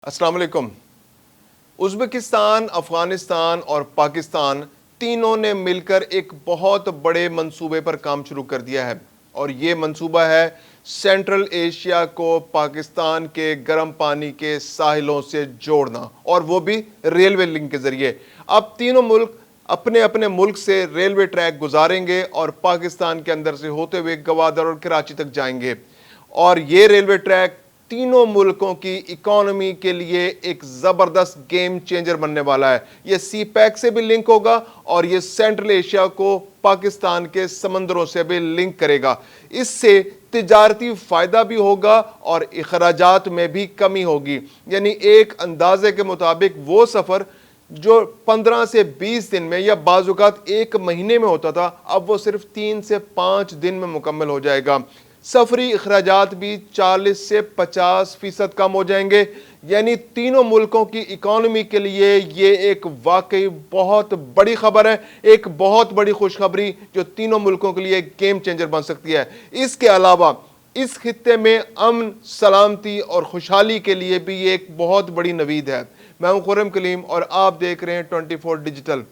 अस्सलाम वालेकुम। उज़्बेकिस्तान, अफ़गानिस्तान और पाकिस्तान तीनों ने मिलकर एक बहुत बड़े मंसूबे पर काम शुरू कर दिया है और ये मंसूबा है सेंट्रल एशिया को पाकिस्तान के गर्म पानी के साहिलों से जोड़ना, और वो भी रेलवे लिंक के ज़रिए। अब तीनों मुल्क अपने अपने मुल्क से रेलवे ट्रैक गुजारेंगे और पाकिस्तान के अंदर से होते हुए गवादर और कराची तक जाएंगे, और ये रेलवे ट्रैक तीनों मुल्कों की इकोनॉमी के लिए एक ज़बरदस्त गेम चेंजर बनने वाला है। ये सी पैक से भी लिंक होगा और ये सेंट्रल एशिया को पाकिस्तान के समंदरों से भी लिंक करेगा। इससे तिजारती फ़ायदा भी होगा और अखराजात में भी कमी होगी। यानी एक अंदाजे के मुताबिक वो सफ़र जो 15 से 20 दिन में या बाज़-औक़ात एक महीने में होता था, अब वो सिर्फ 3 से 5 दिन में मुकम्मल हो जाएगा। सफरी अखराजात भी 40 से 50% कम हो जाएंगे। यानी तीनों मुल्कों की इकोनॉमी के लिए ये एक वाकई बहुत बड़ी खबर है, एक बहुत बड़ी खुशखबरी जो तीनों मुल्कों के लिए गेम चेंजर बन सकती है। इसके अलावा इस खित्ते में अमन, सलामती और खुशहाली के लिए भी ये एक बहुत बड़ी नवीद है। मैं हूं खुर्रम कलीम और आप देख रहे हैं 24 डिजिटल।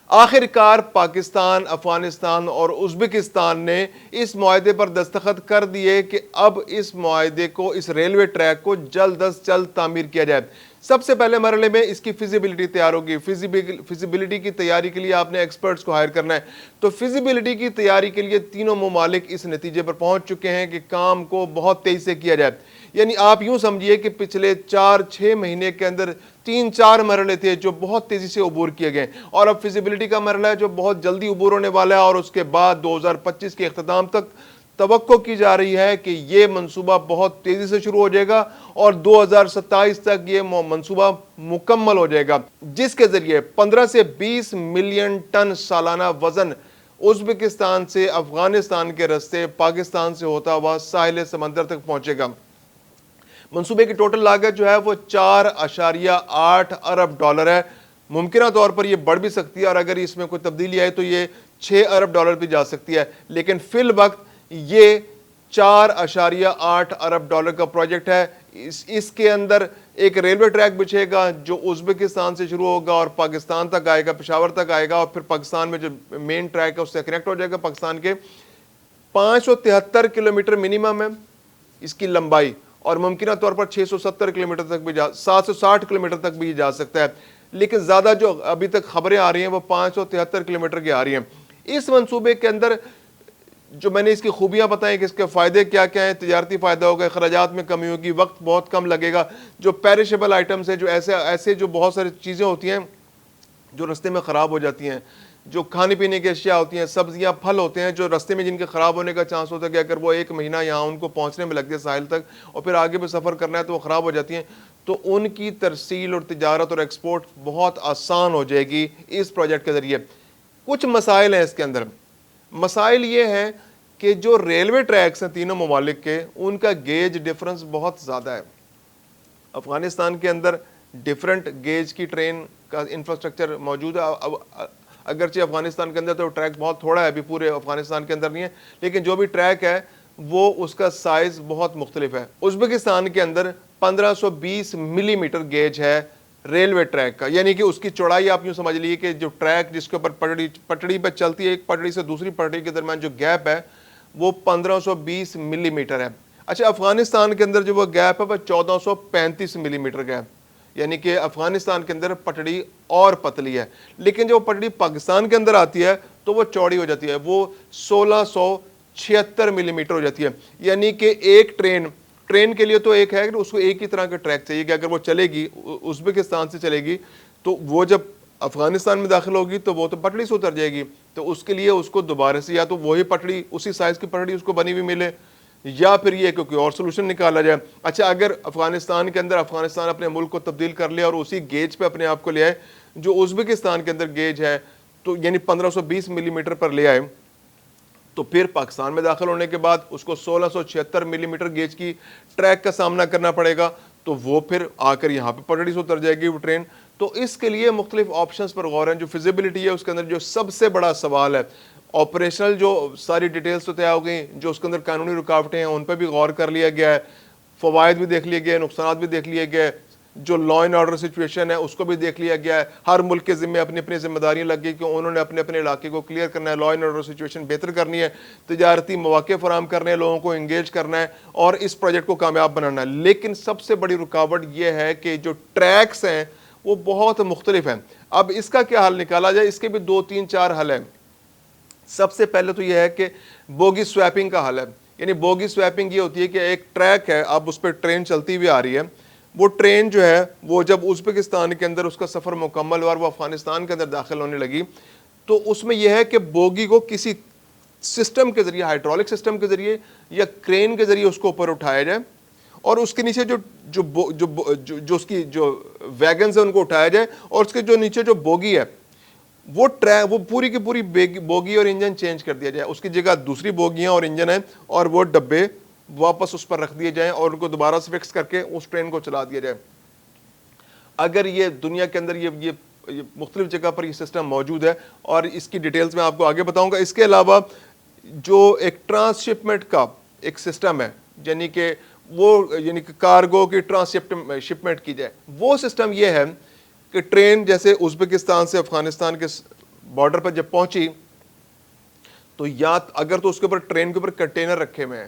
आखिरकार पाकिस्तान, अफगानिस्तान और उज़्बेकिस्तान ने इस मुआहदे पर दस्तखत कर दिए कि अब इस मुआहदे को, इस रेलवे ट्रैक को जल्द अज जल्द तामीर किया जाए। सबसे पहले मरहले में इसकी फिजिबिलिटी तैयार होगी। फिजिबिलिटी की तैयारी के लिए आपने एक्सपर्ट्स को हायर करना है। तो फिजिबिलिटी की तैयारी के लिए तीनों ममालिक इस नतीजे पर पहुंच चुके हैं कि काम को बहुत तेज़ी से किया जाए। यानी आप यूं समझिए कि पिछले 4-6 महीने के अंदर 3-4 मरहले थे जो बहुत तेज़ी से अबूर किए गए, और अब फिजिबिलिटी का मरहला है जो बहुत जल्दी अबूर होने वाला है, और उसके बाद 2025 के अख्ताम तक तवक्को की जा रही है कि ये मंसूबा बहुत तेज़ी से शुरू हो जाएगा और 2027 तक ये मंसूबा मुकम्मल हो जाएगा, जिसके ज़रिए 15 से 20 मिलियन टन सालाना वज़न उज़्बेकिस्तान से अफ़गानिस्तान के रस्ते पाकिस्तान से होता हुआ साहिल समंदर तक पहुँचेगा। मंसूबे की टोटल लागत जो है वो 4.8 अरब डॉलर है। मुमकिन तौर पर यह बढ़ भी सकती है और अगर इसमें कोई तब्दीली आए तो ये 6 अरब डॉलर भी जा सकती है, लेकिन फिल वक्त ये 4.8 अरब डॉलर का प्रोजेक्ट है। इसके अंदर एक रेलवे ट्रैक बिछेगा जो उज़्बेकिस्तान से शुरू होगा और पाकिस्तान तक आएगा, पेशावर तक आएगा, और फिर पाकिस्तान में जो मेन ट्रैक है उससे कनेक्ट हो जाएगा। पाकिस्तान के 573 किलोमीटर मिनिमम है इसकी लंबाई, और मुमकिन तौर पर 670 किलोमीटर तक भी 760 किलोमीटर तक भी जा सकता है, लेकिन ज़्यादा जो अभी तक खबरें आ रही हैं वो 573 किलोमीटर की आ रही हैं। इस मंसूबे के अंदर जो मैंने इसकी खूबियां बताई कि इसके फ़ायदे क्या क्या हैं, तिजारती फ़ायदा होगा, अखराजात में कमी होगी, वक्त बहुत कम लगेगा, जो पेरिशेबल आइटम्स है, जो ऐसे जो बहुत सारी चीज़ें होती हैं जो रास्ते में ख़राब हो जाती हैं, जो खाने पीने की अशिया होती हैं, सब्जियां, फल होते हैं जो रास्ते में जिनके ख़राब होने का चांस होता है कि अगर वो एक महीना यहाँ उनको पहुँचने में लग जाए साहिल तक और फिर आगे भी सफ़र करना है तो वो ख़राब हो जाती हैं, तो उनकी तरसील और तिजारत और एक्सपोर्ट बहुत आसान हो जाएगी इस प्रोजेक्ट के ज़रिए। कुछ मसाइल हैं इसके अंदर। मसाइल ये हैं कि जो रेलवे ट्रैक्स हैं तीनों ममालिक के, उनका गेज डिफरेंस बहुत ज़्यादा है। अफ़गानिस्तान के अंदर डिफरेंट गेज की ट्रेन का इंफ्रास्ट्रक्चर मौजूद है। अगरचे अफ़गानिस्तान के अंदर तो ट्रैक बहुत थोड़ा है, अभी पूरे अफ़गानिस्तान के अंदर नहीं है, लेकिन जो भी ट्रैक है वो उसका साइज़ बहुत मुख्तलिफ है। उज़्बेकिस्तान के अंदर 1520 मिलीमीटर गेज है रेलवे ट्रैक का, यानी कि उसकी चौड़ाई आप यूँ समझ लीजिए कि जो ट्रैक जिसके ऊपर पटड़ी पर चलती है, एक पटड़ी से दूसरी पटड़ी के दरमियान जो गैप है वो 1520 मिलीमीटर है। अच्छा, अफ़गानिस्तान के अंदर जो वो गैप है वो 1435 मिलीमीटर गैप, यानी कि अफ़गानिस्तान के अंदर पटड़ी और पतली है, लेकिन जो पटड़ी पाकिस्तान के अंदर आती है तो वो चौड़ी हो जाती है, वो 1676 मिलीमीटर हो जाती है। यानी कि एक ट्रेन के लिए तो एक है कि उसको एक ही तरह का ट्रैक चाहिए कि अगर वो चलेगी उज़्बेकिस्तान से चलेगी तो वो जब अफ़गानिस्तान में दाखिल होगी तो वो तो पटड़ी से उतर जाएगी, तो उसके लिए उसको दोबारा से या तो वही पटड़ी, उसी साइज़ की पटड़ी उसको बनी हुई मिले, या फिर ये कि कोई और सोल्यूशन निकाला जाए। अच्छा, अगर अफ़गानिस्तान के अंदर अफ़गानिस्तान अपने मुल्क को तब्दील कर लिया और उसी गेज पे अपने आप को ले आए जो उज़्बेकिस्तान के अंदर गेज है, तो यानी 1520 मिलीमीटर पर ले आए, तो फिर पाकिस्तान में दाखिल होने के बाद उसको 1676 मिलीमीटर गेज की ट्रैक का सामना करना पड़ेगा, तो वो फिर आकर यहाँ पे पटड़ी से उतर जाएगी वो ट्रेन। तो इसके लिए मुख्तलिफ ऑप्शंस पर गौर है। जो फिजिबिलिटी है उसके अंदर जो सबसे बड़ा सवाल है, ऑपरेशनल जो सारी डिटेल्स तो तय हो गई, जो उसके अंदर कानूनी रुकावटें हैं उन पर भी गौर कर लिया गया है। فوائد بھی دیکھ لیے گئے, نقصانات بھی دیکھ لیے گئے, جو لا اینڈ آرڈر سچویشن ہے اس کو بھی دیکھ لیا گیا ہے. ہر ملک کے ذمے اپنی اپنی ذمہ داریاں لگ گئی کہ انہوں نے اپنے اپنے علاقے کو کلیئر کرنا ہے, لا اینڈ آرڈر سچویشن بہتر کرنی ہے, تجارتی مواقع فراہم کرنے ہیں, لوگوں کو انگیج کرنا ہے اور اس پروجیکٹ کو کامیاب بنانا ہے. لیکن سب سے بڑی رکاوٹ یہ ہے کہ جو ٹریکس ہیں وہ بہت مختلف ہیں. اب اس کا کیا حل نکالا جائے؟ اس کے بھی 2-3-4 حل ہیں. سب سے پہلے تو یہ ہے کہ بوگی سویپنگ کا حل ہے. یعنی بوگی سویپنگ یہ ہوتی ہے کہ ایک ٹریک ہے, اب اس پہ ٹرین چلتی ہوئی آ رہی ہے, وہ ٹرین جو ہے وہ جب ازبکستان کے اندر اس کا سفر مکمل ہوا اور وہ افغانستان کے اندر داخل ہونے لگی, تو اس میں یہ ہے کہ بوگی کو کسی سسٹم کے ذریعے, ہائیڈرولک سسٹم کے ذریعے یا کرین کے ذریعے اس کو اوپر اٹھایا جائے اور اس کے نیچے جو اس کی جو ویگنز ہیں ان کو اٹھایا جائے اور اس کے جو نیچے جو بوگی ہے وہ پوری کی پوری بوگی اور انجن چینج کر دیا جائے, اس کی جگہ دوسری بوگیاں اور انجن ہیں اور وہ ڈبے واپس اس پر رکھ دیے جائیں اور ان کو دوبارہ سے فکس کر کے اس ٹرین کو چلا دیا جائے. اگر یہ دنیا کے اندر یہ مختلف جگہ پر یہ سسٹم موجود ہے اور اس کی ڈیٹیلز میں آپ کو آگے بتاؤں گا. اس کے علاوہ جو ایک ٹرانس شپمنٹ کا ایک سسٹم ہے, یعنی کہ کارگو کی ٹرانس شپمنٹ کی جائے, وہ سسٹم یہ ہے کہ ٹرین جیسے ازبکستان سے افغانستان کے بارڈر پر جب پہنچی تو اگر تو اس کے اوپر ٹرین کے اوپر کنٹینر رکھے ہوئے ہیں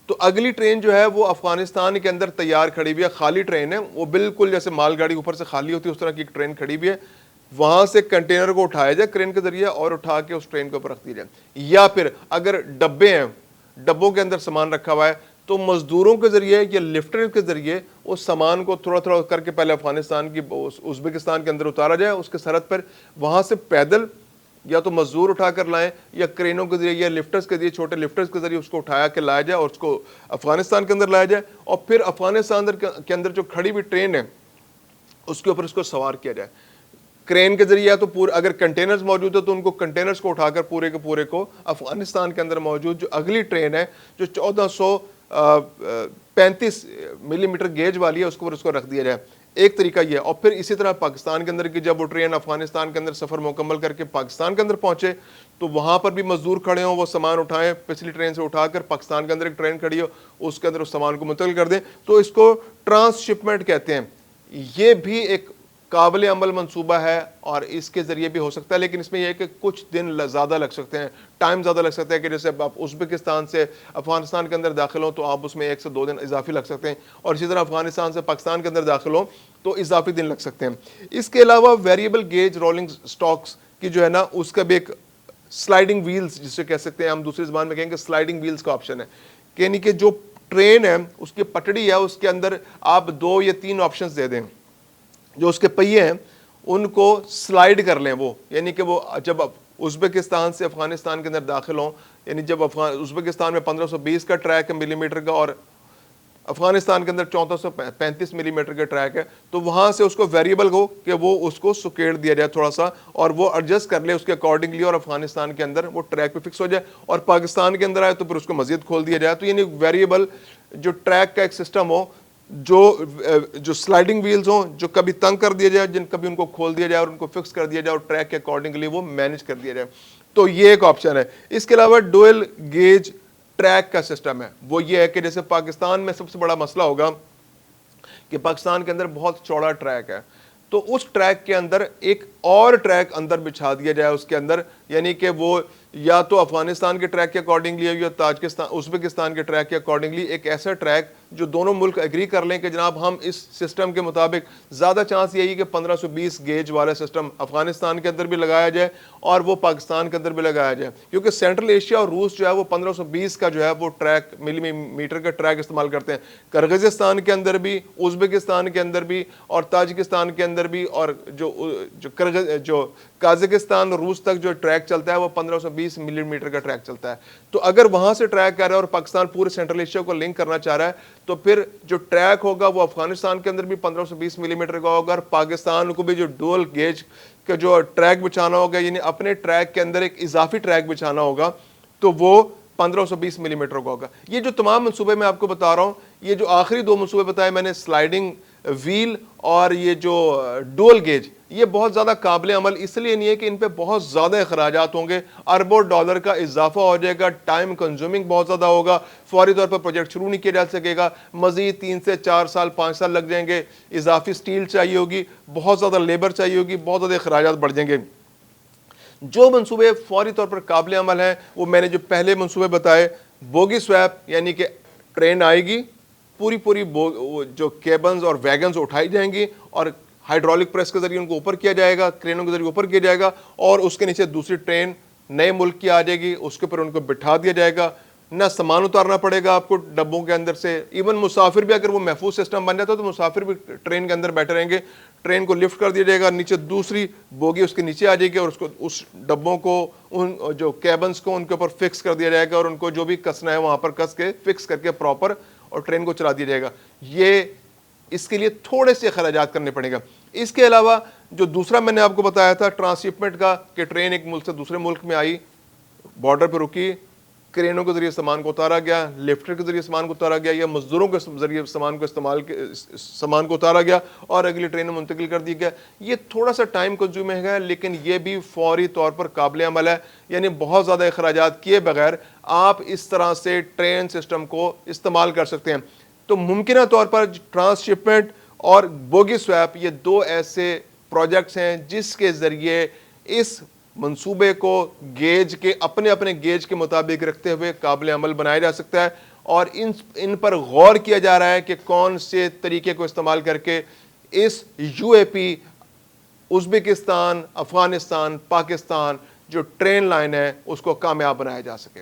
تو اگلی ٹرین جو ہے وہ افغانستان کے اندر تیار کھڑی ہوئی ہے, خالی ٹرین ہے, وہ بالکل جیسے مال گاڑی اوپر سے خالی ہوتی ہے اس طرح کی ایک ٹرین کھڑی ہوئی ہے, وہاں سے کنٹینر کو اٹھایا جائے کرین کے ذریعے اور اٹھا کے اس ٹرین کے اوپر رکھ دی جائے. یا پھر اگر ڈبے ہیں, ڈبوں کے اندر سامان رکھا ہوا ہے تو مزدوروں کے ذریعے یا لفٹر کے ذریعے اس سامان کو تھوڑا تھوڑا کر کے پہلے افغانستان کی ازبکستان کے اندر اتارا جائے, اس کے سرحد پر وہاں سے پیدل یا تو مزدور اٹھا کر لائیں یا کرینوں کے ذریعے یا لفٹرز کے ذریعے, چھوٹے لفٹرز کے ذریعے اس کو اٹھایا کے لایا جائے اور اس کو افغانستان کے اندر لایا جائے اور پھر افغانستان کے اندر جو کھڑی ہوئی ٹرین ہے اس کے اوپر اس کو سوار کیا جائے کرین کے ذریعے. تو اگر کنٹینرز موجود ہے تو ان کو کنٹینرز کو اٹھا کر پورے کے پورے کو افغانستان کے اندر موجود جو اگلی ٹرین ہے جو 1435 ملی میٹر گیج والی ہے اس کو رکھ دیا جائے. ایک طریقہ یہ ہے. اور پھر اسی طرح پاکستان کے اندر کی جب وہ ٹرین افغانستان کے اندر سفر مکمل کر کے پاکستان کے اندر پہنچے تو وہاں پر بھی مزدور کھڑے ہوں, وہ سامان اٹھائیں, پچھلی ٹرین سے اٹھا کر پاکستان کے اندر ایک ٹرین کھڑی ہو اس کے اندر اس سامان کو منتقل کر دیں, تو اس کو ٹرانس شپمنٹ کہتے ہیں. یہ بھی ایک قابل عمل منصوبہ ہے اور اس کے ذریعے بھی ہو سکتا ہے, لیکن اس میں یہ ہے کہ کچھ دن زیادہ لگ سکتے ہیں, ٹائم زیادہ لگ سکتا ہے. کہ جیسے آپ ازبکستان سے افغانستان کے اندر داخل ہوں تو آپ اس میں 1 سے 2 دن اضافی لگ سکتے ہیں, اور اسی طرح افغانستان سے پاکستان کے اندر داخل ہوں تو اضافی دن لگ سکتے ہیں. اس کے علاوہ ویریبل گیج رولنگ سٹاکس کی جو ہے نا اس کا بھی ایک سلائیڈنگ ویلز جسے کہہ سکتے ہیں, ہم دوسری زبان میں کہیں گے سلائیڈنگ ویلز کا آپشن ہے. یعنی کہ جو ٹرین ہے اس کی پٹڑی ہے اس کے اندر آپ 2 یا 3 آپشنز دے دیں, جو اس کے پہیے ہیں ان کو سلائیڈ کر لیں. وہ یعنی کہ وہ جب ازبکستان سے افغانستان کے اندر داخل ہوں, یعنی جب ازبکستان میں 1520 کا ٹریک ہے ملی میٹر کا اور افغانستان کے اندر 1435 ملی میٹر کا ٹریک ہے, تو وہاں سے اس کو ویریبل ہو کہ وہ اس کو سکیڑ دیا جائے تھوڑا سا اور وہ ایڈجسٹ کر لے اس کے اکارڈنگلی اور افغانستان کے اندر وہ ٹریک پہ فکس ہو جائے, اور پاکستان کے اندر آئے تو پھر اس کو مزید کھول دیا جائے. تو یعنی ویریبل جو ٹریک کا ایک سسٹم ہو, جو سلائیڈنگ ویلز ہوں جو کبھی تنگ کر دیا جائے, کبھی ان کو کھول دیا جائے اور ان کو فکس کر دیا جائے اور ٹریک کے اکارڈنگلی وہ مینیج کر دیا جائے. تو یہ ایک آپشن ہے. اس کے علاوہ ڈوئل گیج ٹریک کا سسٹم ہے. وہ یہ ہے کہ جیسے پاکستان میں سب سے بڑا مسئلہ ہوگا کہ پاکستان کے اندر بہت چوڑا ٹریک ہے, تو اس ٹریک کے اندر ایک اور ٹریک اندر بچھا دیا جائے اس کے اندر, یعنی کہ وہ یا تو افغانستان کے ٹریک کے اکارڈنگلی یا ازبکستان کے ٹریک کے اکارڈنگلی ایک ایسا ٹریک جو دونوں ملک ایگری کر لیں کہ جناب ہم اس سسٹم کے مطابق, زیادہ چانس یہی کہ 1520 گیج والا سسٹم افغانستان کے اندر بھی لگایا جائے اور وہ پاکستان کے اندر بھی لگایا جائے, کیونکہ سینٹرل ایشیا اور روس جو ہے وہ 1520 کا جو ہے وہ ٹریک ملی میٹر کا ٹریک استعمال کرتے ہیں. کرغزستان کے اندر بھی, ازبکستان کے اندر بھی اور تاجکستان کے اندر بھی, اور جو قازقستان اور روس تک جو ٹریک چلتا ہے وہ 1520 ملی میٹر کا ٹریک چلتا ہے. تو اگر وہاں سے ٹریک کر رہا ہے اور پاکستان پورے سینٹرل ایشیا کو لنک کرنا چاہ رہا ہے تو پھر جو ٹریک ہوگا وہ افغانستان کے اندر بھی 1520 ملی میٹر کا ہوگا, اور پاکستان کو بھی جو ڈوئل گیج کا جو ٹریک بچھانا ہوگا, یعنی اپنے ٹریک کے اندر ایک اضافی ٹریک بچھانا ہوگا, تو وہ 1520 ملی میٹر کا ہوگا. یہ جو تمام منصوبے میں آپ کو بتا رہا ہوں, یہ جو آخری 2 منصوبے بتائے میں نے, سلائیڈنگ व्हील और ये जो डुअल गेज, ये बहुत ज़्यादा काबिल अमल इसलिए नहीं है कि इन पे बहुत ज़्यादा अखराजात होंगे, अरबों डॉलर का इजाफा हो जाएगा, टाइम कंज्यूमिंग बहुत ज़्यादा होगा, फौरी तौर पर प्रोजेक्ट शुरू नहीं किया जा सकेगा, मज़ीद 3 से 4 साल 5 साल लग जाएंगे, इजाफी स्टील चाहिए होगी, बहुत ज़्यादा लेबर चाहिए होगी, बहुत ज़्यादा अखराजात बढ़ जाएंगे। जो मंसूबे फौरी तौर पर काबिल अमल हैं वो मैंने जो पहले मंसूबे बताए, बोगी स्वैप यानी कि ट्रेन आएगी, पूरी पूरी जो केबन्स और वैगन्स उठाई जाएंगी और हाइड्रोलिक प्रेस के जरिए उनको ऊपर किया जाएगा, क्रेनों के जरिए ऊपर किया जाएगा और उसके नीचे दूसरी ट्रेन नए मुल्क की आ जाएगी, उसके ऊपर उनको बिठा दिया जाएगा, ना सामान उतारना पड़ेगा आपको डब्बों के अंदर से। इवन मुसाफिर भी अगर वो महफूज सिस्टम बन जाता है तो मुसाफिर भी ट्रेन के अंदर बैठे रहेंगे, ट्रेन को लिफ्ट कर दिया जाएगा, नीचे दूसरी बोगी उसके नीचे आ जाएगी और उसको उस डब्बों को उन जो कैबन्स को उनके ऊपर फिक्स कर दिया जाएगा और उनको जो भी कसना है वहाँ पर कस के फिक्स करके प्रॉपर और ट्रेन को चला दिया जाएगा। ये इसके लिए थोड़े से खर्चात करने पड़ेगा। इसके अलावा जो दूसरा मैंने आपको बताया था ट्रांसशिपमेंट का, कि ट्रेन एक मुल्क से दूसरे मुल्क में आई, बॉर्डर पर रुकी, क्रेनों के जरिए सामान को उतारा गया, लिफ्टर के जरिए सामान को उतारा गया या मजदूरों के जरिए सामान को उतारा गया और अगली ट्रेन में मुंतकिल कर दिया गया। ये थोड़ा सा टाइम कंज्यूमिंग है लेकिन ये भी फौरी तौर पर काबिल अमल है, यानी बहुत ज़्यादा अखराजात किए बगैर आप इस तरह से ट्रेन सिस्टम को इस्तेमाल कर सकते हैं। तो मुमकिन तौर पर ट्रांसशिपमेंट और बोगी स्वैप ये दो ऐसे प्रोजेक्ट्स हैं जिसके ज़रिए इस मंसूबे को गेज के अपने अपने गेज के मुताबिक रखते हुए काबिल अमल बनाया जा सकता है और इन पर गौर किया जा रहा है कि कौन से तरीके को इस्तेमाल करके इस यूएपी, उज़्बेकिस्तान, अफ़गानिस्तान, पाकिस्तान जो ट्रेन लाइन है उसको कामयाब बनाया जा सके।